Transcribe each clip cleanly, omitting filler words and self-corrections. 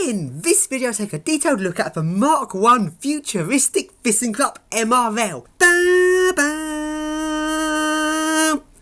In this video, I take a detailed look at the Mark 1 futuristic ThyssenKrupp MRL.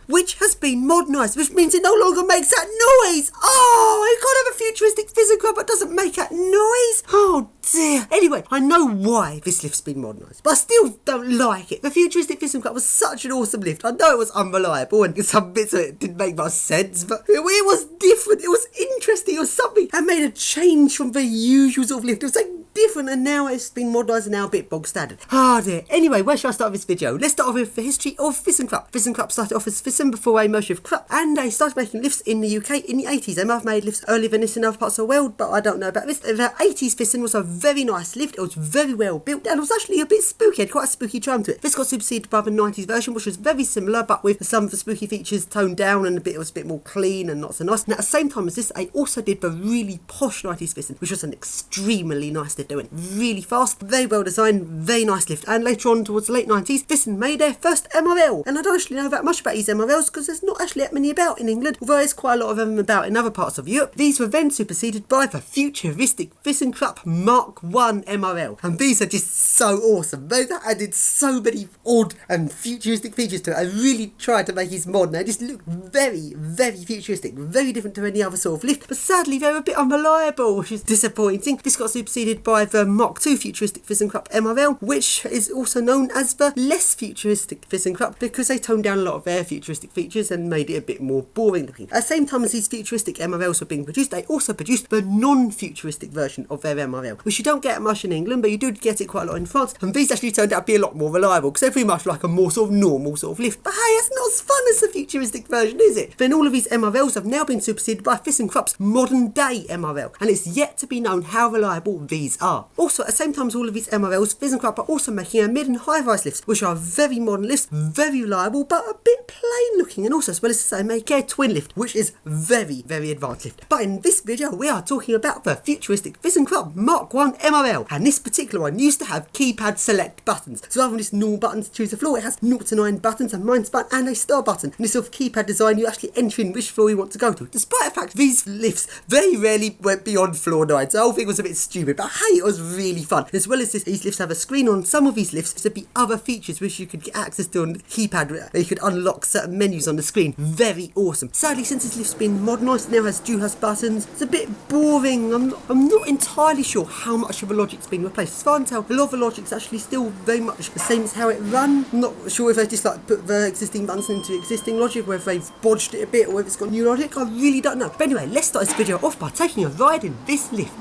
Which has been modernised, which means it no longer makes that noise. Oh, I can't have a futuristic ThyssenKrupp that doesn't make that noise. Oh dear. Anyway, I know why this lift's been modernised, but I still don't like it. The futuristic ThyssenKrupp was such an awesome lift. I know it was unreliable and some bits of it didn't make much sense, but it was different. It was interesting. It was something that made a change from the usual sort of lift. It was like different, and now it's been modernised and now a bit bog standard. Oh dear. Anyway, where shall I start this video? Let's start off with the history of ThyssenKrupp. ThyssenKrupp started off as Thyssen before a merger of Krupp, and they started making lifts in the UK in the 80s. They might have made lifts earlier than this in other parts of the world, but I don't know about this. The 80s Thyssen was a very nice lift. It was very well built and it was actually a bit spooky. It had quite a spooky charm to it. This got superseded by the 90s version, which was very similar, but with some of the spooky features toned down and it was a bit more clean and not so nice. And at the same time as this, they also did the really posh 90s Thyssen, which was an extremely nice lift. They went really fast, very well designed, very nice lift. And later on, towards the late 90s, Thyssen made their first MRL. And I don't actually know that much about these MRLs because there's not actually that many about in England, although there's quite a lot of them about in other parts of Europe. These were then superseded by the futuristic ThyssenKrupp Mark 1 MRL. And these are just so awesome. They added so many odd and futuristic features to it. I really tried to make his modern. They just look very, very futuristic, very different to any other sort of lift. But sadly, they're a bit unreliable, which is disappointing. This got superseded by the Mark 2 futuristic ThyssenKrupp MRL, which is also known as the less futuristic ThyssenKrupp because they toned down a lot of their futuristic features and made it a bit more boring looking. At the same time as these futuristic MRLs were being produced, they also produced the non-futuristic version of their MRL, which you don't get much in England, but you do get it quite a lot in France. And these actually turned out to be a lot more reliable because they're pretty much like a more sort of normal sort of lift. But hey, it's not as fun as the futuristic version, is it? Then all of these MRLs have now been superseded by ThyssenKrupp's modern day MRL, and it's yet to be known how reliable these are. Also, at the same time as all of these MRLs, ThyssenKrupp are also making a mid and high rise lifts, which are very modern lifts, very reliable, but a bit plain looking, and also, as well as to say, make a twin lift, which is very, very advanced lift. But in this video, we are talking about the futuristic ThyssenKrupp Mark 1 MRL, and this particular one used to have keypad select buttons. So rather than just normal buttons to choose the floor, it has 0 to 9 buttons, a minus button, and a star button. And this sort of keypad design, you actually enter in which floor you want to go to. Despite the fact these lifts very rarely went beyond floor 9, so the whole thing was a bit stupid, but hey, it was really fun. As well as this, these lifts have a screen on some of these lifts. There'd be other features which you could get access to on the keypad, where you could unlock certain menus on the screen. Very awesome. Sadly, since this lift's been modernised, it now has dual button. It's a bit boring. I'm not entirely sure how much of the logic's been replaced. As far as I can tell, a lot of the logic's actually still very much the same as how it ran. I'm not sure if they just like put the existing buttons into existing logic, or if they've bodged it a bit, or if it's got new logic. I really don't know. But anyway, let's start this video off by taking a ride in this lift.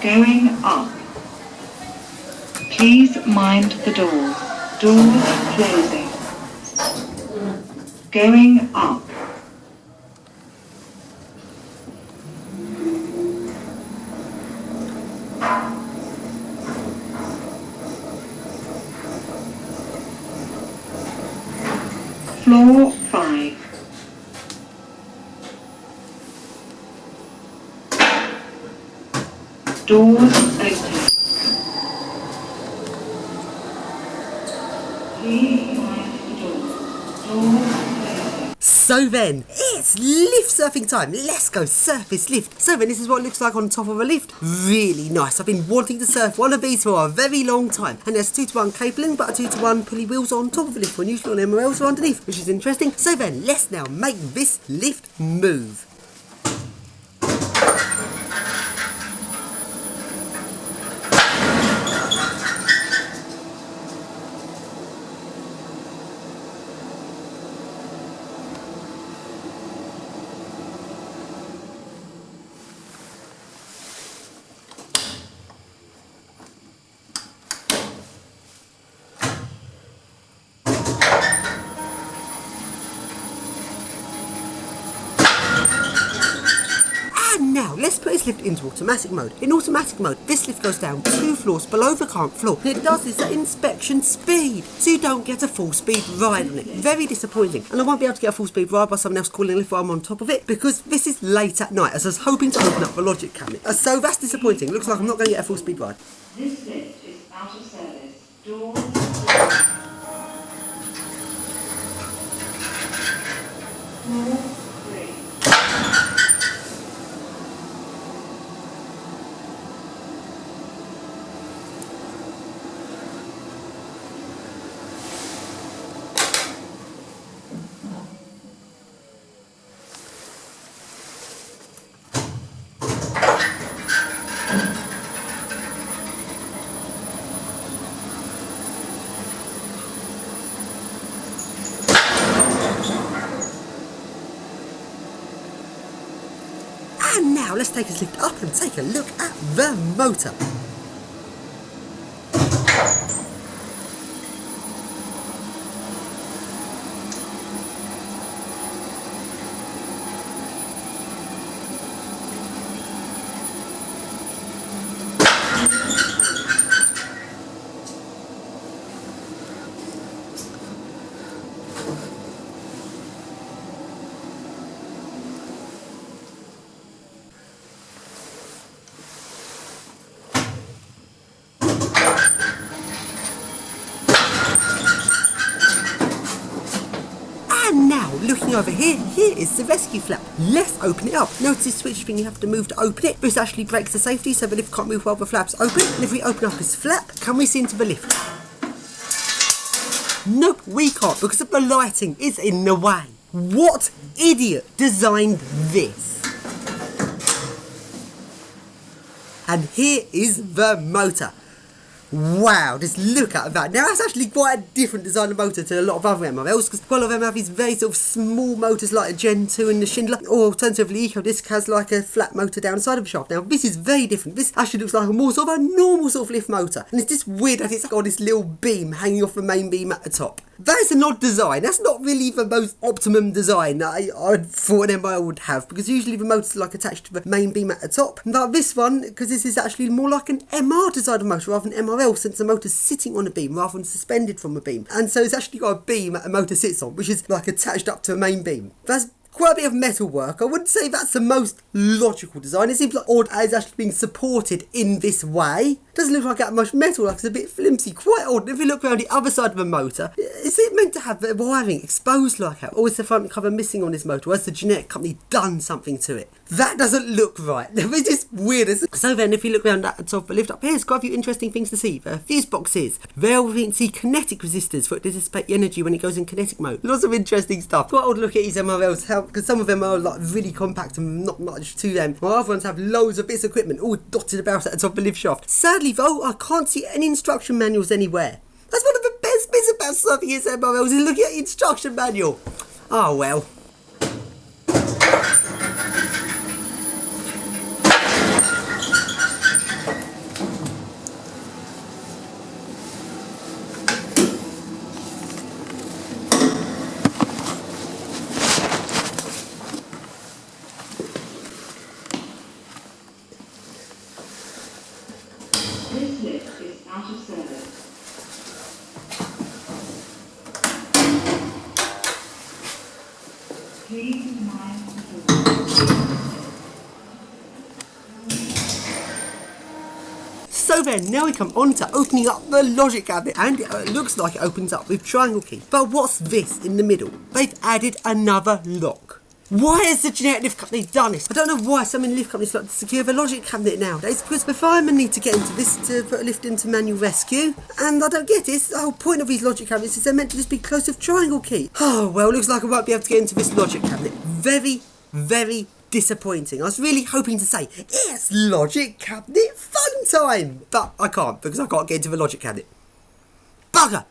Going up. Please mind the doors. Doors closing. Going up. Floor 5. Doors open. Please mind the doors. Doors closing. So then, it's lift surfing time. Let's go surf this lift. So then, this is what it looks like on top of a lift. Really nice. I've been wanting to surf one of these for a very long time. And there's 2-to-1 cabling, but a 2-to-1 pulley wheels on top of the lift, when usually on MRLs are underneath, which is interesting. So then, let's now make this lift move. Now, let's put this lift into automatic mode. In automatic mode, this lift goes down 2 floors below the current floor. And it does this at inspection speed, so you don't get a full speed ride on it. Very disappointing. And I won't be able to get a full speed ride by someone else calling a lift while I'm on top of it, because this is late at night, as I was hoping to open up the logic cabinet. So that's disappointing. Looks like I'm not going to get a full speed ride. This lift is out of service. Doors. Floor 3. And now let's take this lift up and take a look at the motor. And now, looking over here, here is the rescue flap. Let's open it up. Notice this switch thing you have to move to open it. This actually breaks the safety, so the lift can't move while the flap's open. And if we open up this flap, can we see into the lift? Nope, we can't, because of the lighting is in the way. What idiot designed this? And here is the motor. Wow, just look at that. Now that's actually quite a different design of motor to a lot of other MRLs, because quite a lot of them have these very sort of small motors like a Gen 2 and the Schindler, or alternatively EcoDisc has like a flat motor down the side of the shaft. Now this is very different. This actually looks like a more sort of a normal sort of lift motor, and it's just weird that it's got this little beam hanging off the main beam at the top. That is an odd design. That's not really the most optimum design that I thought an MRL would have, because usually the motor's like attached to the main beam at the top. But this one, because this is actually more like an MR design of motor rather than MRL, since the motor's sitting on a beam rather than suspended from a beam. And so it's actually got a beam that the motor sits on, which is like attached up to a main beam. That's quite a bit of metal work. I wouldn't say that's the most logical design. It seems like odd as actually being supported in this way. Doesn't look like that much metal, like it's a bit flimsy, quite odd. If you look around the other side of the motor, is it meant to have the wiring exposed like that? Or is the front cover missing on this motor? Or has the genetic company done something to it? That doesn't look right. It's just weird. So then, if you look around at the top of the lift up here, there's quite a few interesting things to see. There are fuse boxes. There we can see kinetic resistors for it to dissipate the energy when it goes in kinetic mode. Lots of interesting stuff. Quite odd to look at these MRLs, because some of them are like really compact and not much to them, while other ones have loads of bits of equipment all dotted about at the top of the lift shaft. Sadly though, I can't see any instruction manuals anywhere. That's one of the best bits about serving his MRLs, is looking at the instruction manual. Oh well. This lift is out of service. Please mind So then, now we come on to opening up the logic cabinet, and it looks like it opens up with triangle key. But what's this in the middle? They've added another lock. Why has the generic lift company done this? I don't know why so many lift companies like to secure the logic cabinet nowadays, because the firemen need to get into this to put a lift into manual rescue, and I don't get it. The whole point of these logic cabinets is they're meant to just be closed with triangle key. Oh well, looks like I won't be able to get into this logic cabinet. Very, very disappointing. I was really hoping to say, yes, logic cabinet fun time, but I can't, because I can't get into the logic cabinet. Bugger!